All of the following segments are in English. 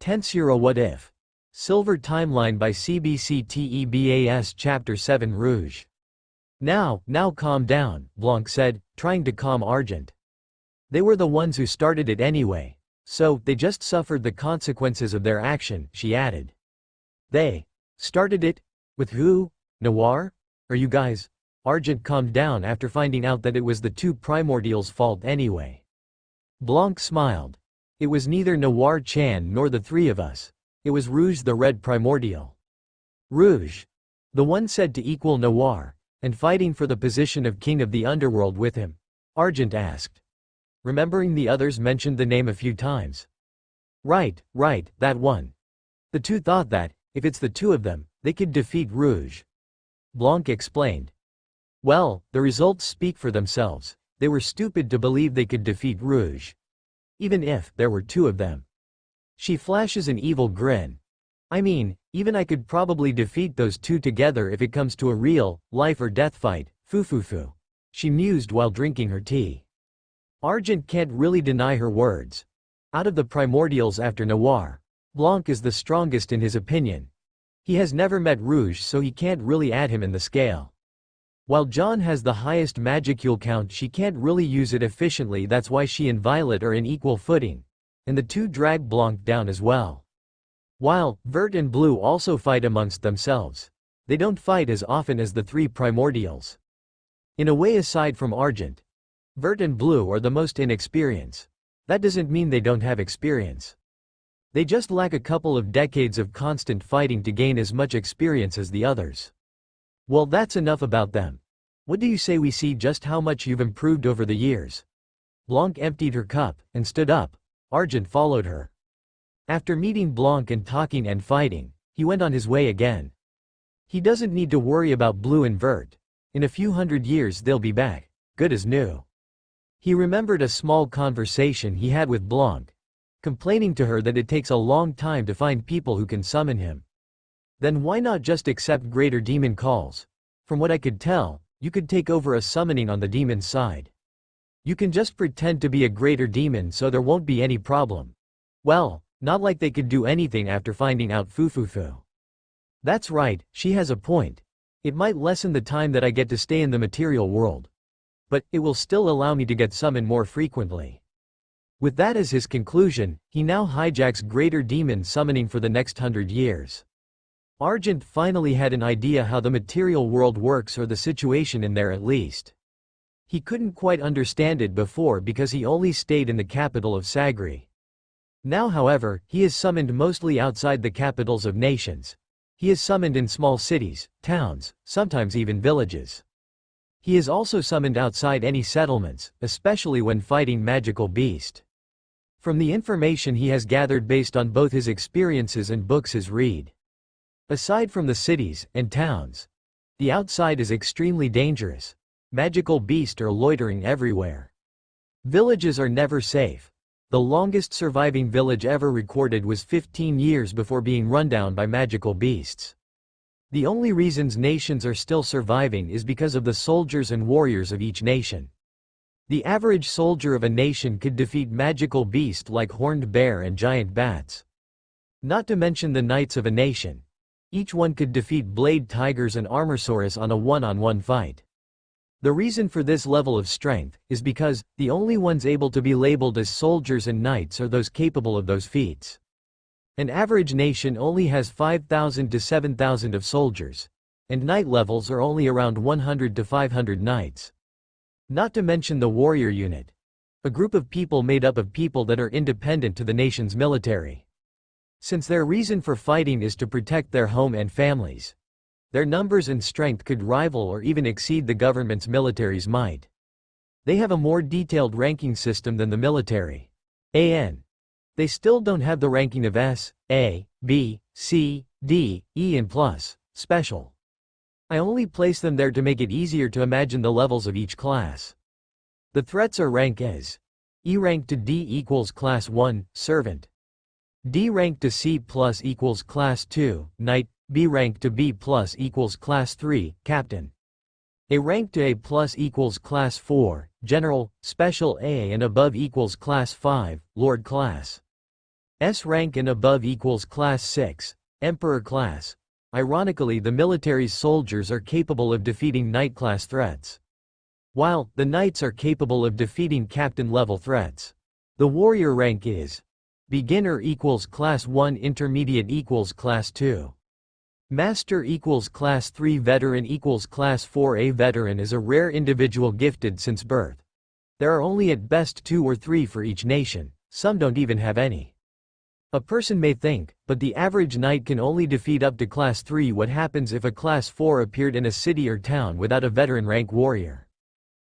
Tensura What If? Silver Timeline by CBCTEBAS Chapter 7 Rouge. Now calm down, Blanc said, trying to calm Argent. They were the ones who started it anyway. So, they just suffered the consequences of their action, she added. They started it? With who? Noir? Are you guys? Argent calmed down after finding out that it was the two Primordials' fault anyway. Blanc smiled. It was neither Noir-chan nor the three of us. It was Rouge the Red Primordial. Rouge. The one said to equal Noir, and fighting for the position of king of the underworld with him? Argent asked. Remembering the others mentioned the name a few times. Right, that one. The two thought that, if it's the two of them, they could defeat Rouge. Blanc explained. Well, the results speak for themselves. They were stupid to believe they could defeat Rouge. Even if there were two of them. She flashes an evil grin. I mean, even I could probably defeat those two together if it comes to a real, life or death fight, foo. She mused while drinking her tea. Argent can't really deny her words. Out of the Primordials after Noir, Blanc is the strongest in his opinion. He has never met Rouge, so he can't really add him in the scale. While John has the highest magicule count, she can't really use it efficiently. That's why she and Violet are in equal footing, and the two drag Blanc down as well. While Vert and Blue also fight amongst themselves, they don't fight as often as the three Primordials. In a way, aside from Argent, Vert and Blue are the most inexperienced. That doesn't mean they don't have experience. They just lack a couple of decades of constant fighting to gain as much experience as the others. Well, that's enough about them. What do you say we see just how much you've improved over the years? Blanc emptied her cup and stood up. Argent followed her. After meeting Blanc and talking and fighting, he went on his way again. He doesn't need to worry about Blue and Vert. In a few hundred years they'll be back, good as new. He remembered a small conversation he had with Blanc, complaining to her that it takes a long time to find people who can summon him. Then why not just accept greater demon calls? From what I could tell, you could take over a summoning on the demon's side. You can just pretend to be a greater demon so there won't be any problem. Well, not like they could do anything after finding out foo. That's right, she has a point. It might lessen the time that I get to stay in the material world. But it will still allow me to get summoned more frequently. With that as his conclusion, he now hijacks greater demon summoning for the next 100 years. Argent finally had an idea how the material world works, or the situation in there at least. He couldn't quite understand it before because he only stayed in the capital of Sagri. Now, however, he is summoned mostly outside the capitals of nations. He is summoned in small cities, towns, sometimes even villages. He is also summoned outside any settlements, especially when fighting magical beast. From the information he has gathered based on both his experiences and books he's read. Aside from the cities and towns, the outside is extremely dangerous. Magical beasts are loitering everywhere. Villages are never safe. The longest surviving village ever recorded was 15 years before being run down by magical beasts. The only reasons nations are still surviving is because of the soldiers and warriors of each nation. The average soldier of a nation could defeat magical beasts like horned bear and giant bats. Not to mention the knights of a nation. Each one could defeat blade tigers and armorsaurus on a one-on-one fight. The reason for this level of strength is because the only ones able to be labeled as soldiers and knights are those capable of those feats. An average nation only has 5,000 to 7,000 of soldiers, and knight levels are only around 100 to 500 knights. Not to mention the warrior unit, a group of people made up of people that are independent to the nation's military. Since their reason for fighting is to protect their home and families, their numbers and strength could rival or even exceed the government's military's might. They have a more detailed ranking system than the military. They still don't have the ranking of S, A, B, C, D, E and plus, special. I only place them there to make it easier to imagine the levels of each class. The threats are rank as E rank to D equals class 1, servant. D rank to C plus equals class 2, knight. B rank to B plus equals class 3, captain. A rank to A plus equals class 4, general, special A and above equals class 5, lord class. S rank and above equals Class 6, Emperor class. Ironically, the military's soldiers are capable of defeating Knight class threats, while the Knights are capable of defeating Captain level threats. The warrior rank is Beginner equals Class 1, Intermediate equals Class 2. Master equals Class 3, Veteran equals Class 4. A veteran is a rare individual gifted since birth. There are only at best 2 or 3 for each nation, some don't even have any. A person may think, but the average knight can only defeat up to Class 3. What happens if a Class 4 appeared in a city or town without a veteran rank warrior?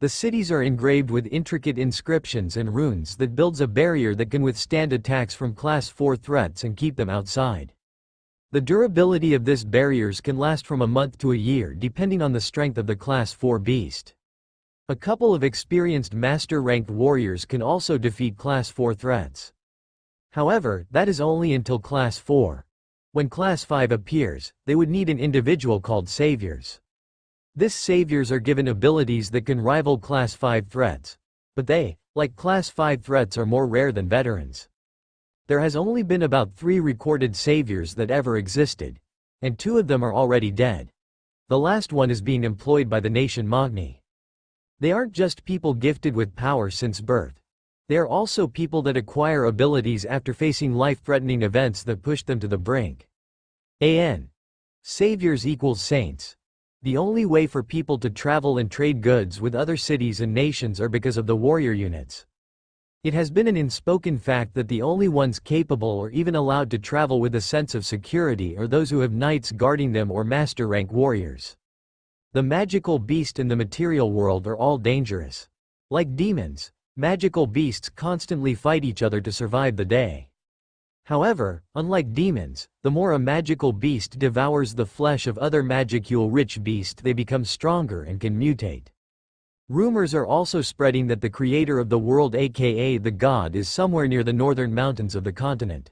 The cities are engraved with intricate inscriptions and runes that builds a barrier that can withstand attacks from Class 4 threats and keep them outside. The durability of this barriers can last from a month to a year depending on the strength of the Class 4 beast. A couple of experienced master-ranked warriors can also defeat Class 4 threats. However, that is only until Class 4. When Class 5 appears, they would need an individual called Saviors. These Saviors are given abilities that can rival Class 5 threats, but they, like Class 5 threats, are more rare than veterans. There has only been about 3 recorded Saviors that ever existed, and 2 of them are already dead. The last one is being employed by the nation Magni. They aren't just people gifted with power since birth. They are also people that acquire abilities after facing life-threatening events that push them to the brink. AN. Saviors equals saints. The only way for people to travel and trade goods with other cities and nations are because of the warrior units. It has been an unspoken fact that the only ones capable or even allowed to travel with a sense of security are those who have knights guarding them or master rank warriors. The magical beast and the material world are all dangerous. Like demons, magical beasts constantly fight each other to survive the day. However, unlike demons, the more a magical beast devours the flesh of other magicule-rich beasts, they become stronger and can mutate. Rumors are also spreading that the creator of the world, aka the god, is somewhere near the northern mountains of the continent.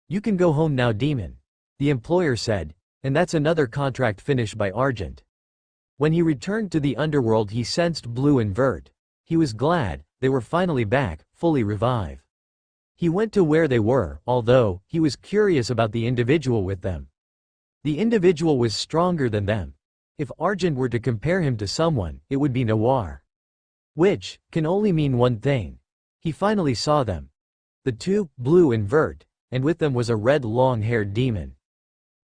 "You can go home now, demon," the employer said, and that's another contract finished by Argent. When he returned to the underworld, he sensed Blue and Vert. He was glad, they were finally back, fully revived. He went to where they were, although, he was curious about the individual with them. The individual was stronger than them. If Argent were to compare him to someone, it would be Noir. Which can only mean one thing. He finally saw them. The 2, Blue and Vert, and with them was a red long-haired demon.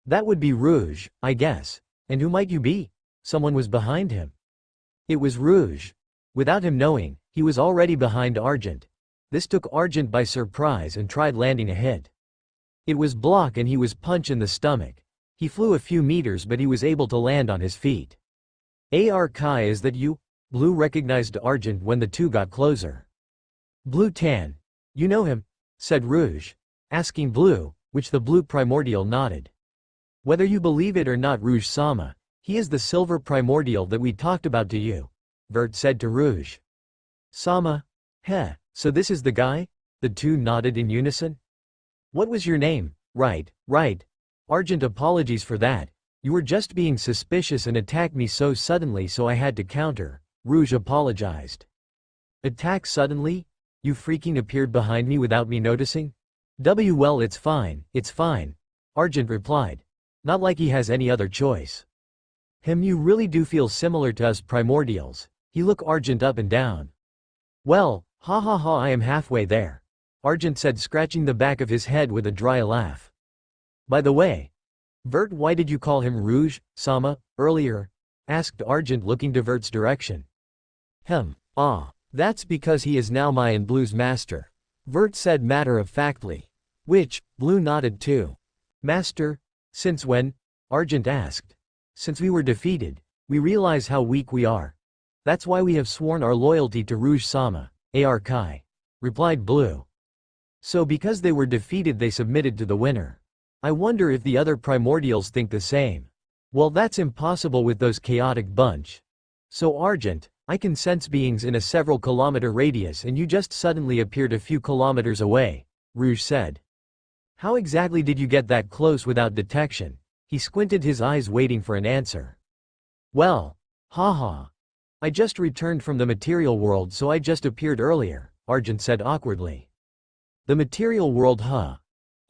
That would be Rouge, I guess. And who might you be? Someone was behind him. It was Rouge. Without him knowing, he was already behind Argent. This took Argent by surprise and tried landing a hit. It was block and he was punched in the stomach. He flew a few meters but he was able to land on his feet. "AR Kai, is that you?" Blue recognized Argent when the 2 got closer. "Blue Tan. You know him?" said Rouge, asking Blue, which the Blue Primordial nodded. "Whether you believe it or not, Rouge-sama, he is the Silver Primordial that we talked about to you," Vert said to Rouge. "Sama? Heh, so this is the guy?" The 2 nodded in unison. "What was your name?" Right. Argent, apologies for that. You were just being suspicious and attacked me so suddenly, so I had to counter," Rouge apologized. "Attack suddenly? You freaking appeared behind me without me noticing?" Well, it's fine, Argent replied. Not like he has any other choice. You really do feel similar to us Primordials. He looked Argent up and down. "Well, I am halfway there," Argent said, scratching the back of his head with a dry laugh. "By the way, Vert, why did you call him Rouge-sama, earlier?" asked Argent, looking to Vert's direction. That's because he is now my and Blue's master," Vert said matter-of-factly. Which, Blue nodded too. "Master? Since when?" Argent asked. "Since we were defeated. We realize how weak we are. That's why we have sworn our loyalty to Rouge-sama, AR Kai," replied Blue. "So because they were defeated they submitted to the winner. I wonder if the other Primordials think the same." "Well, that's impossible with those chaotic bunch. So Argent, I can sense beings in a several kilometer radius and you just suddenly appeared a few kilometers away," Rouge said. "How exactly did you get that close without detection?" He squinted his eyes waiting for an answer. "Well, I just returned from the material world, so I just appeared earlier," Argent said awkwardly. "The material world,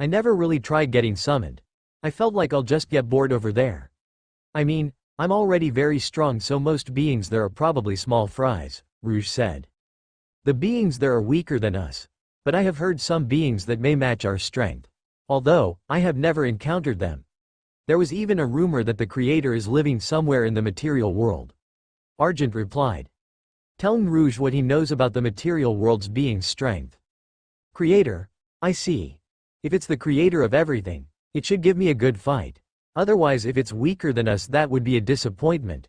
I never really tried getting summoned. I felt like I'll just get bored over there. I mean, I'm already very strong, so most beings there are probably small fries, Rouge said. The beings there are weaker than us. But I have heard some beings that may match our strength. Although, I have never encountered them. There was even a rumor that the creator is living somewhere in the material world. Argent replied, telling Rouge what he knows about the material world's being's strength. Creator? I see. If it's the creator of everything, it should give me a good fight. Otherwise, if it's weaker than us, that would be a disappointment.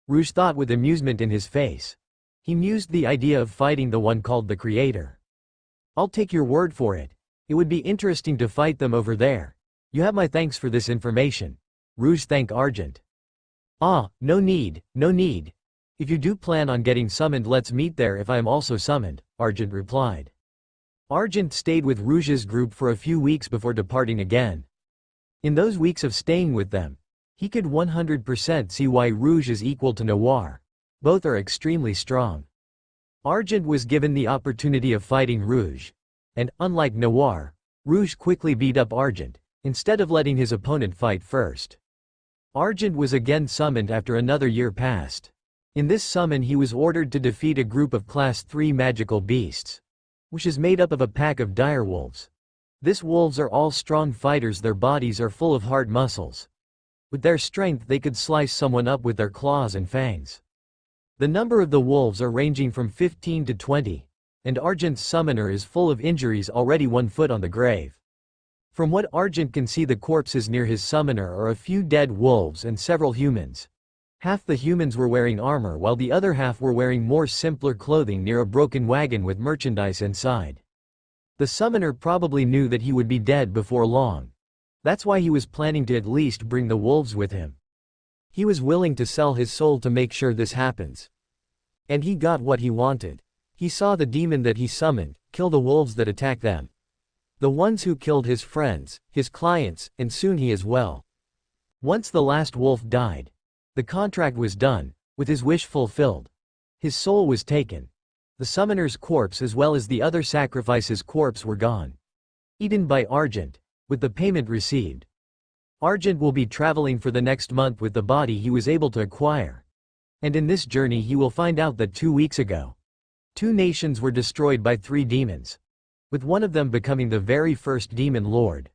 Rouge thought with amusement in his face. He mused the idea of fighting the one called the creator. I'll take your word for it. It would be interesting to fight them over there. You have my thanks for this information. Rouge thanked Argent. Ah, no need, no need. If you do plan on getting summoned, let's meet there if I am also summoned, Argent replied. Argent stayed with Rouge's group for a few weeks before departing again. In those weeks of staying with them, he could 100% see why Rouge is equal to Noir. Both are extremely strong. Argent was given the opportunity of fighting Rouge. And, unlike Noir, Rouge quickly beat up Argent, instead of letting his opponent fight first. Argent was again summoned after another year passed. In this summon he was ordered to defeat a group of Class 3 magical beasts, which is made up of a pack of dire wolves. These wolves are all strong fighters, their bodies are full of hard muscles. With their strength they could slice someone up with their claws and fangs. The number of the wolves are ranging from 15 to 20, and Argent's summoner is full of injuries, already 1 foot on the grave. From what Argent can see, the corpses near his summoner are a few dead wolves and several humans. Half the humans were wearing armor while the other half were wearing more simpler clothing near a broken wagon with merchandise inside. The summoner probably knew that he would be dead before long. That's why he was planning to at least bring the wolves with him. He was willing to sell his soul to make sure this happens. And he got what he wanted. He saw the demon that he summoned kill the wolves that attacked them. The ones who killed his friends, his clients, and soon he as well. Once the last wolf died, the contract was done, with his wish fulfilled. His soul was taken. The summoner's corpse as well as the other sacrifice's corpse were gone. Eaten by Argent, with the payment received. Argent will be traveling for the next month with the body he was able to acquire. And in this journey he will find out that 2 weeks ago, 2 nations were destroyed by 3 demons, with one of them becoming the very first demon lord.